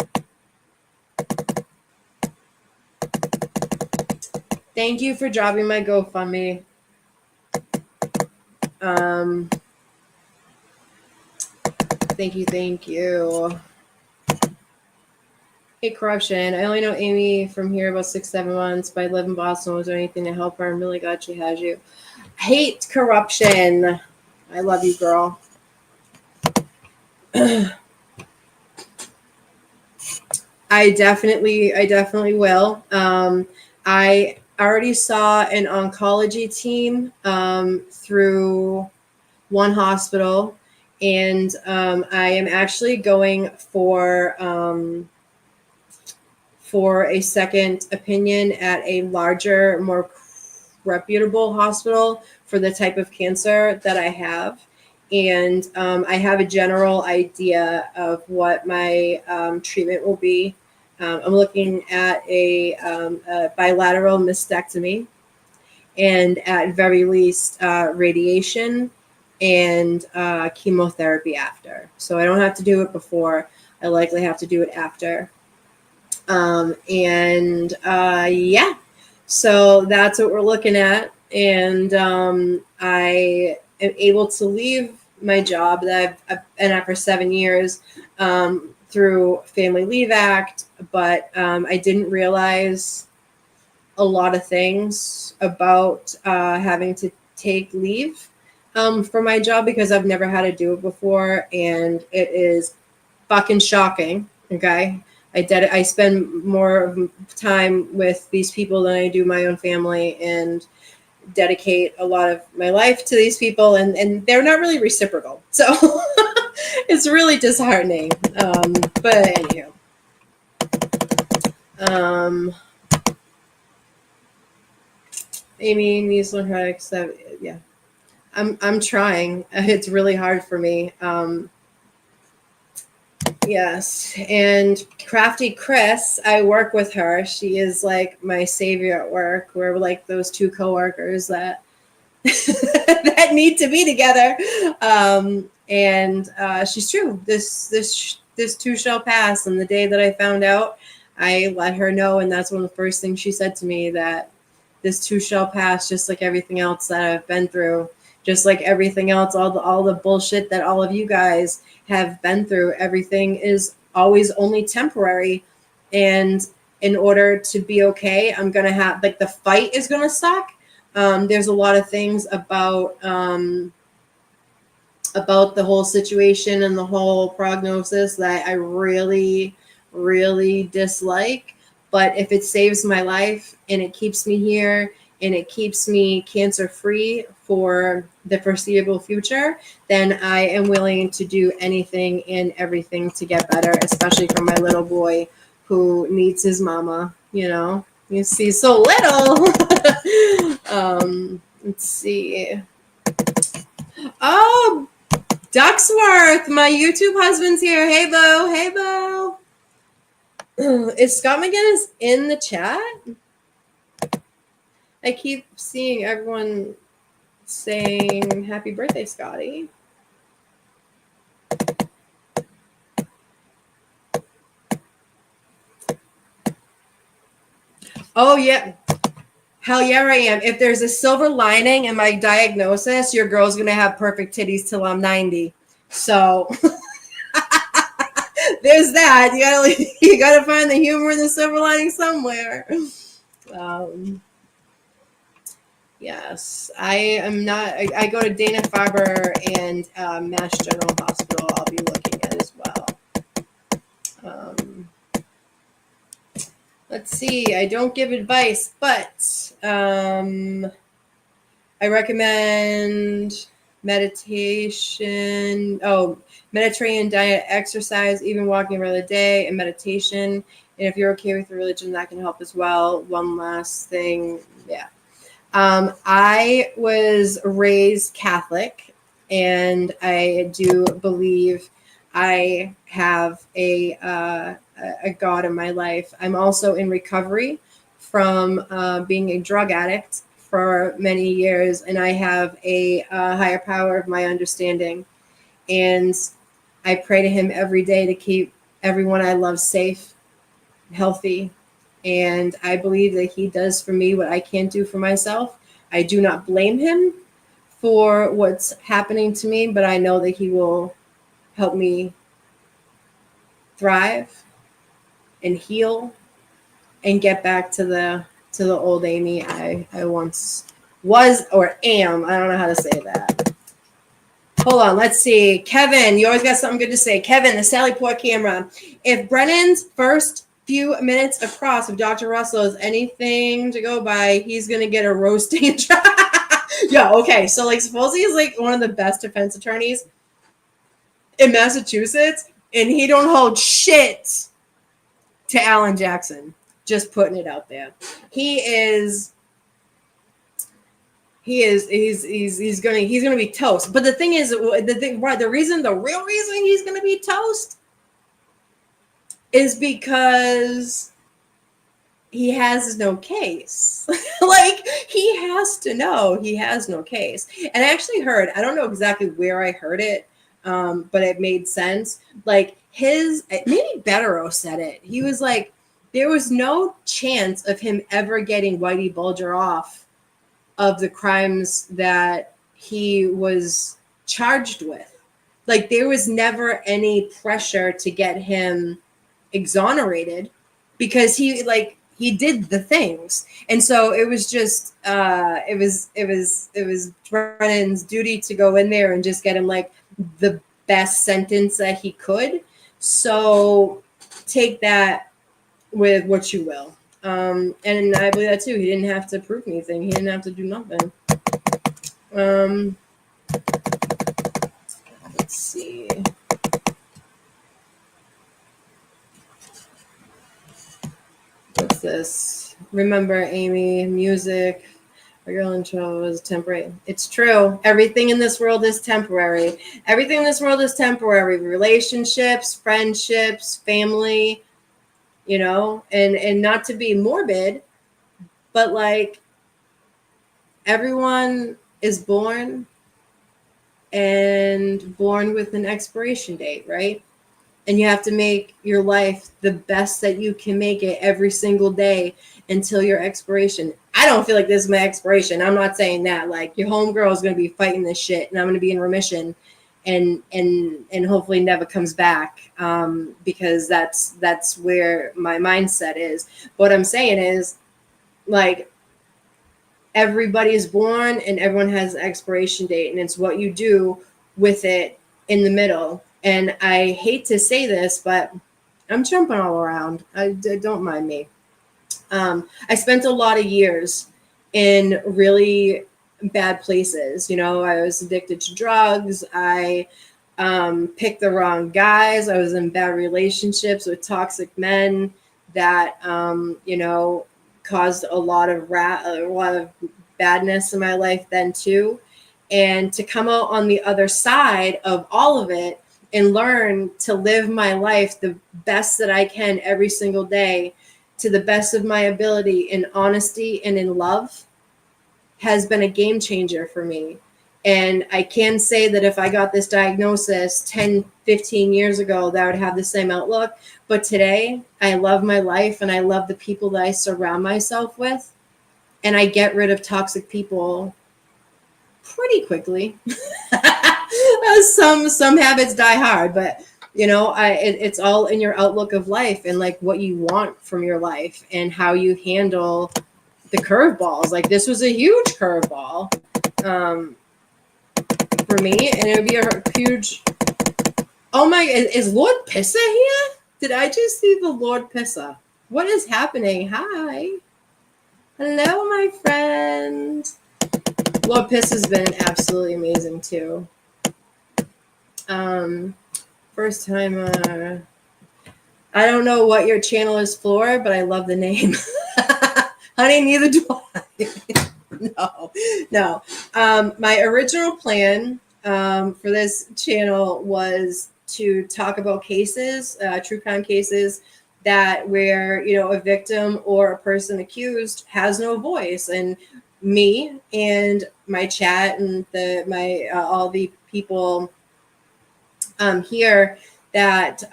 Thank you for dropping my GoFundMe. Thank you. Hey, corruption. I only know Amy from here about 6-7 months, but I live in Boston. Was there anything to help her? I'm really glad she has you. Hate corruption. I love you, girl. I definitely will. I already saw an oncology team through one hospital, and I am actually going for a second opinion at a larger, more reputable hospital for the type of cancer that I have. And I have a general idea of what my treatment will be. I'm looking at a bilateral mastectomy, and at very least radiation and chemotherapy after. So I don't have to do it before. I likely have to do it after. Yeah, so that's what we're looking at. And I am able to leave my job that I've been at for 7 years through Family Leave Act, but I didn't realize a lot of things about having to take leave for my job, because I've never had to do it before, and it is fucking shocking. Okay. I spend more time with these people than I do my own family, and dedicate a lot of my life to these people, and they're not really reciprocal. So It's really disheartening. But anywho. Amy needs to learn how to accept. Yeah, I'm trying. It's really hard for me. Yes, and Crafty Chris, I work with her. She is like my savior at work. We're like those two coworkers that that need to be together. And she's true. This too shall pass. And the day that I found out, I let her know, and that's one of the first things she said to me, that this too shall pass, just like everything else that I've been through, just like everything else, all the bullshit that all of you guys have been through. Everything is always only temporary, and in order to be okay, I'm gonna have, like, the fight is gonna suck. There's a lot of things about the whole situation and the whole prognosis that I really, really dislike. But if it saves my life and it keeps me here and it keeps me cancer free for the foreseeable future, then I am willing to do anything and everything to get better, especially for my little boy who needs his mama. You know, you see, so little. Let's see. Oh, Ducksworth, my YouTube husband's here. Hey, Bo. Hey, Bo. Is Scott McGinnis in the chat? I keep seeing everyone saying happy birthday, Scotty. Oh, yeah. Hell yeah, I am. If there's a silver lining in my diagnosis, your girl's going to have perfect titties till I'm 90. So there's that. You gotta find the humor in the silver lining somewhere. Yes, I am not. I go to Dana-Farber and Mass General Hospital. I'll be looking at as well. Let's see. I don't give advice, but I recommend meditation. Oh, Mediterranean diet, exercise, even walking around the day, and meditation. And if you're okay with religion, that can help as well. One last thing. Yeah. I was raised Catholic, and I do believe I have a God in my life. I'm also in recovery from being a drug addict for many years, and I have a higher power of my understanding. And I pray to him every day to keep everyone I love safe, healthy, and I believe that he does for me what I can't do for myself. I do not blame him for what's happening to me, but I know that he will help me thrive and heal and get back to the old Amy I once was or am. I don't know how to say that. Hold on, let's see. Kevin, you always got something good to say. Kevin, the Sally Port camera. If Brennan's first few minutes across of Dr. Russell is anything to go by, he's going to get a roasting. Yeah, okay. So, like, supposedly he's, like, one of the best defense attorneys in Massachusetts, and he don't hold shit to Alan Jackson. Just putting it out there. He's gonna be toast. But the thing is, the real reason he's gonna be toast is because he has no case. Like, he has to know he has no case. And I actually heard, I don't know exactly where I heard it, but it made sense. Like, maybe Bettero said it. He was like, there was no chance of him ever getting Whitey Bulger off of the crimes that he was charged with. Like, there was never any pressure to get him exonerated because he did the things. And so it was just it was Brennan's duty to go in there and just get him like the best sentence that he could. So take that with what you will. And I believe that too. He didn't have to prove anything. He didn't have to do nothing. Let's see. is this? Remember, Amy, music, a girl in trouble is temporary. It's true. Everything in this world is temporary. Everything in this world is temporary. Relationships, friendships, family, and not to be morbid, but like everyone is born with an expiration date, right? And you have to make your life the best that you can make it every single day until your expiration. I don't feel like this is my expiration. I'm not saying that. Like, your homegirl is going to be fighting this shit, and I'm going to be in remission, and hopefully never comes back, because that's where my mindset is. What I'm saying is, like, everybody is born and everyone has an expiration date, and it's what you do with it in the middle. And I hate to say this, but I'm jumping all around. Don't mind me. I spent a lot of years in really bad places. I was addicted to drugs. I picked the wrong guys. I was in bad relationships with toxic men that, caused a lot of badness in my life then too. And to come out on the other side of all of it and learn to live my life the best that I can every single day, to the best of my ability, in honesty and in love, has been a game changer for me. And I can say that if I got this diagnosis 10, 15 years ago, that I would have the same outlook. But today, I love my life and I love the people that I surround myself with. And I get rid of toxic people pretty quickly. Some habits die hard, but it's all in your outlook of life and like what you want from your life and how you handle the curveballs. Like, this was a huge curveball for me, and it would be a huge. Oh my! Is Lord Pissa here? Did I just see the Lord Pissa? What is happening? Hi. Hello, my friend. Lord Piss has been absolutely amazing too. First time. I don't know what your channel is for, but I love the name. Honey, neither do I. No. My original plan for this channel was to talk about cases, true crime cases, that where a victim or a person accused has no voice, and me and my chat and all the people here that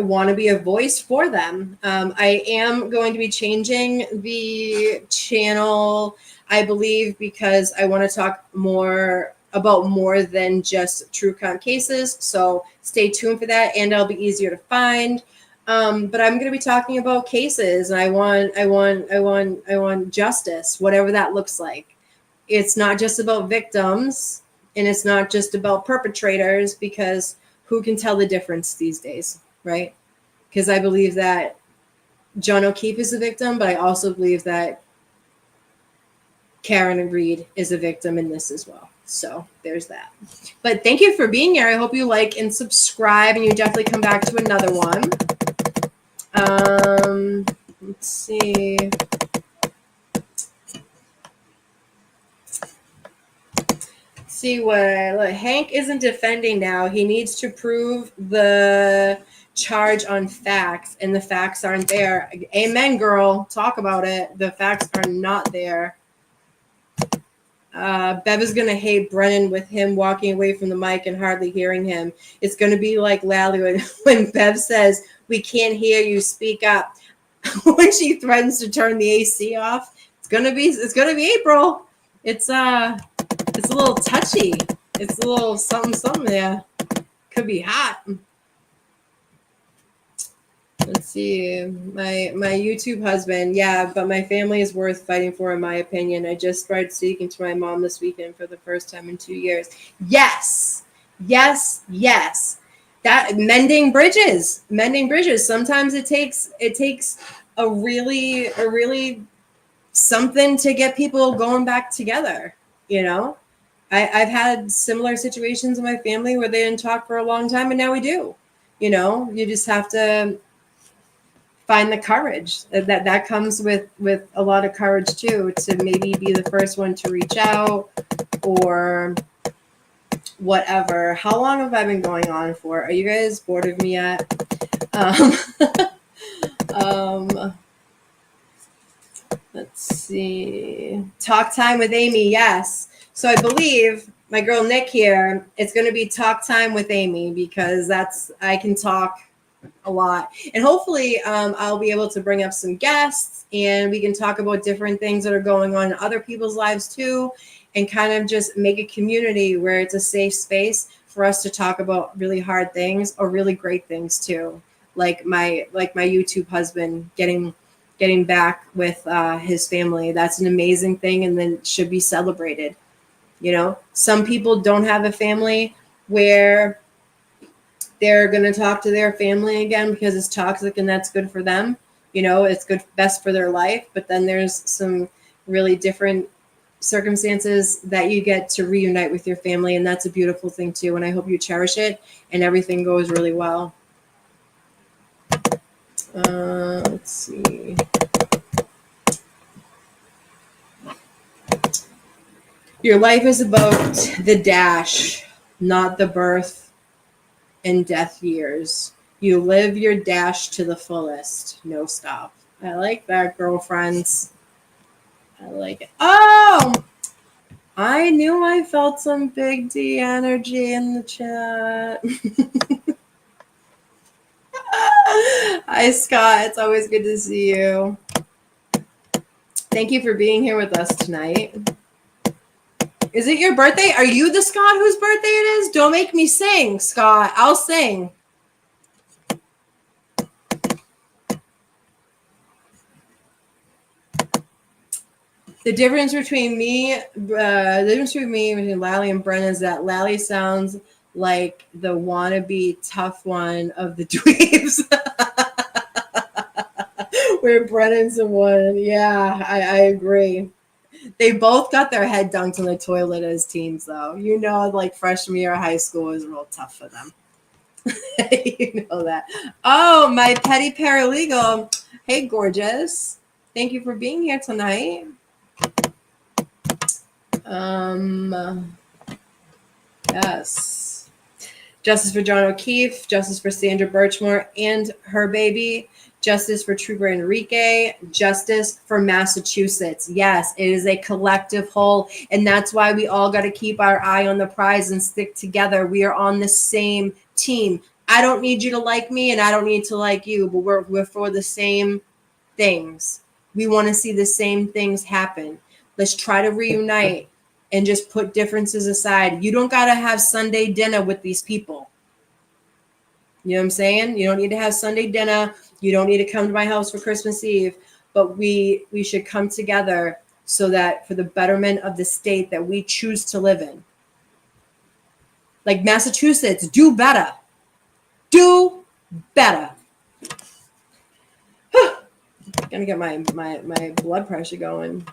want to be a voice for them. I am going to be changing the channel, I believe, because I want to talk more about more than just true crime cases. So stay tuned for that, and it'll be easier to find. But I'm going to be talking about cases, and I want justice, whatever that looks like. It's not just about victims, and it's not just about perpetrators, because who can tell the difference these days, right? Because I believe that John O'Keefe is a victim, but I also believe that Karen Reed is a victim in this as well. So there's that. But thank you for being here. I hope you like and subscribe, and you definitely come back to another one. Let's see. See what Hank isn't defending now. He needs to prove the charge on facts, and the facts aren't there. Amen, girl. Talk about it. The facts are not there. Bev is going to hate Brennan with him walking away from the mic and hardly hearing him. It's going to be like Lally when Bev says, "We can't hear you, speak up." When she threatens to turn the AC off. It's gonna be April. It's a little touchy. It's a little something there. Could be hot. Let's see. My YouTube husband. Yeah, but my family is worth fighting for, in my opinion. I just started speaking to my mom this weekend for the first time in 2 years. Yes. That mending bridges. Sometimes it takes a really something to get people going back together. I've had similar situations in my family where they didn't talk for a long time, and now we do. You just have to find the courage that comes with a lot of courage too, to maybe be the first one to reach out or whatever. How long have I been going on for? Are you guys bored of me yet? Let's see. Talk time with Amy. Yes. So I believe my girl Nick here, it's going to be talk time with Amy, because I can talk a lot, and hopefully I'll be able to bring up some guests and we can talk about different things that are going on in other people's lives too, and kind of just make a community where it's a safe space for us to talk about really hard things or really great things too, like my YouTube husband getting back with his family. That's an amazing thing, and then should be celebrated. Some people don't have a family where they're going to talk to their family again because it's toxic, and that's good for them. It's best for their life. But then there's some really different circumstances that you get to reunite with your family, and that's a beautiful thing too. And I hope you cherish it and everything goes really well. Let's see. Your life is about the dash, not the birth and death years. You live your dash to the fullest. No stop. I like that, girlfriends. I like it. Oh! I knew I felt some big D energy in the chat. Hi, Scott. It's always good to see you. Thank you for being here with us tonight. Is it your birthday? Are you the Scott whose birthday it is? Don't make me sing, Scott. I'll sing. The difference between Lally and Brennan is that Lally sounds like the wannabe tough one of the dweebs. Where Brennan's the one. Yeah, I agree. They both got their head dunked in the toilet as teens, though. Like freshman year of high school was real tough for them. You know that. Oh, my petty paralegal. Hey, gorgeous. Thank you for being here tonight. Yes. Justice for John O'Keefe, justice for Sandra Birchmore and her baby, justice for Truber Enrique, justice for Massachusetts. Yes, it is a collective whole, and that's why we all got to keep our eye on the prize and stick together. We are on the same team. I don't need you to like me, and I don't need to like you, but we're for the same things. We want to see the same things happen. Let's try to reunite and just put differences aside. You don't got to have Sunday dinner with these people. You know what I'm saying? You don't need to have Sunday dinner. You don't need to come to my house for Christmas Eve. But we should come together so that for the betterment of the state that we choose to live in. Like Massachusetts, do better. Do better. Gonna get my blood pressure going.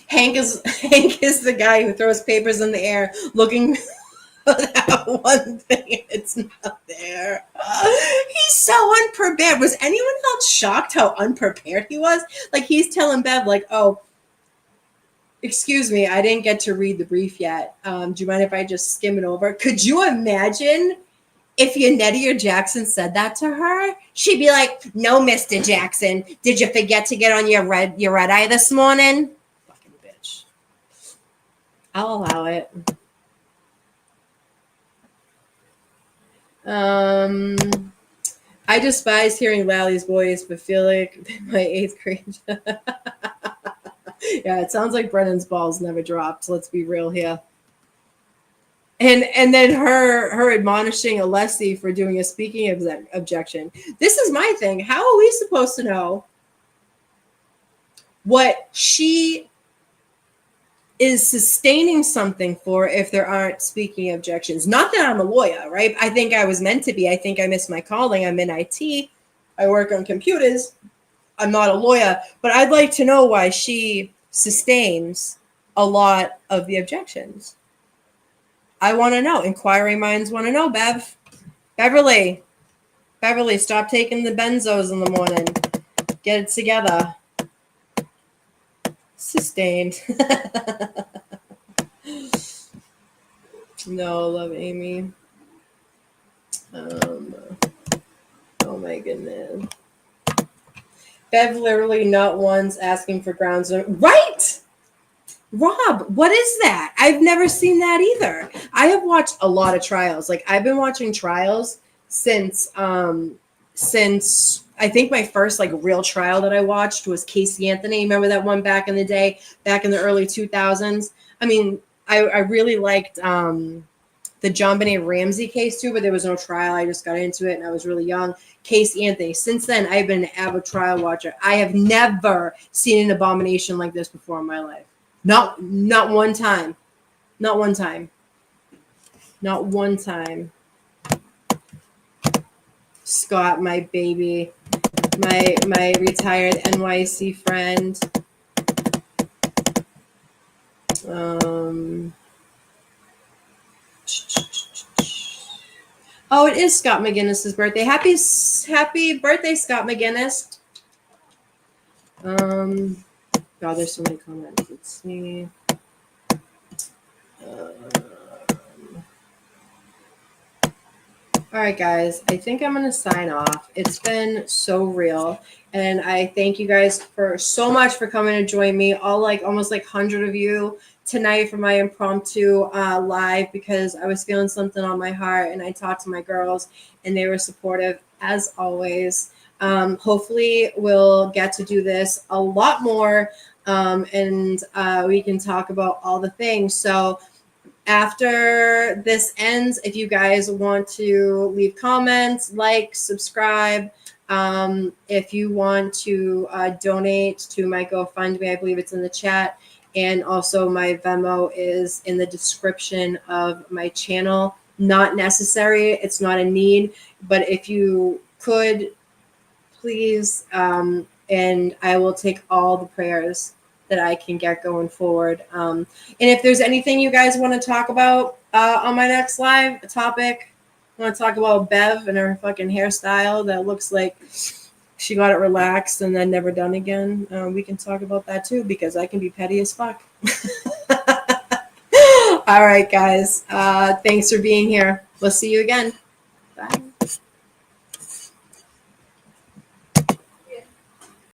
Hank is the guy who throws papers in the air looking for that one thing. It's not there. He's so unprepared. Was anyone else shocked how unprepared he was? Like, he's telling Bev, like, oh, excuse me, I didn't get to read the brief yet. Do you mind if I just skim it over? Could you imagine if Yannetti or Jackson said that to her? She'd be like, no, Mr. Jackson, did you forget to get on your red eye this morning? Fucking bitch. I'll allow it. I despise hearing Lally's voice, but feel like my 8th grade. Yeah, it sounds like Brennan's balls never dropped. Let's be real here. And then her admonishing Alessi for doing a speaking objection. This is my thing. How are we supposed to know what she is sustaining something for if there aren't speaking objections? Not that I'm a lawyer, right? I think I was meant to be. I think I missed my calling. I'm in IT. I work on computers. I'm not a lawyer, but I'd like to know why she sustains a lot of the objections. I want to know. Inquiring minds want to know, Beverly. Beverly, stop taking the benzos in the morning. Get it together. Sustained. No, love Amy. Oh my goodness. Bev literally not once asking for grounds. Right! Rob, what is that? I've never seen that either. I have watched a lot of trials. Like I've been watching trials since I think my first like real trial that I watched was Casey Anthony. Remember that one back in the day, back in the early 2000s? I mean, I really liked the JonBenet Ramsey case too, but there was no trial. I just got into it and I was really young. Casey Anthony. Since then, I've been an avid trial watcher. I have never seen an abomination like this before in my life. Not one time. Not one time. Not one time. Scott, my baby. My retired NYC friend. Oh, it is Scott McGinnis's birthday. Happy birthday, Scott McGinnis. God, there's so many comments. Let's see. All right, guys, I think I'm going to sign off. It's been so real. And I thank you guys for so much for coming to join me, almost 100 of you tonight for my impromptu live, because I was feeling something on my heart and I talked to my girls and they were supportive as always. Hopefully we'll get to do this a lot more and we can talk about all the things. So after this ends, if you guys want to leave comments, like, subscribe, if you want to donate to my GoFundMe, I believe it's in the chat. And also my Venmo is in the description of my channel. Not necessary. It's not a need. But if you could, please, and I will take all the prayers that I can get going forward. And if there's anything you guys want to talk about on my next live topic, I want to talk about Bev and her fucking hairstyle that looks like she got it relaxed and then never done again. We can talk about that too, because I can be petty as fuck. All right, guys. Thanks for being here. We'll see you again.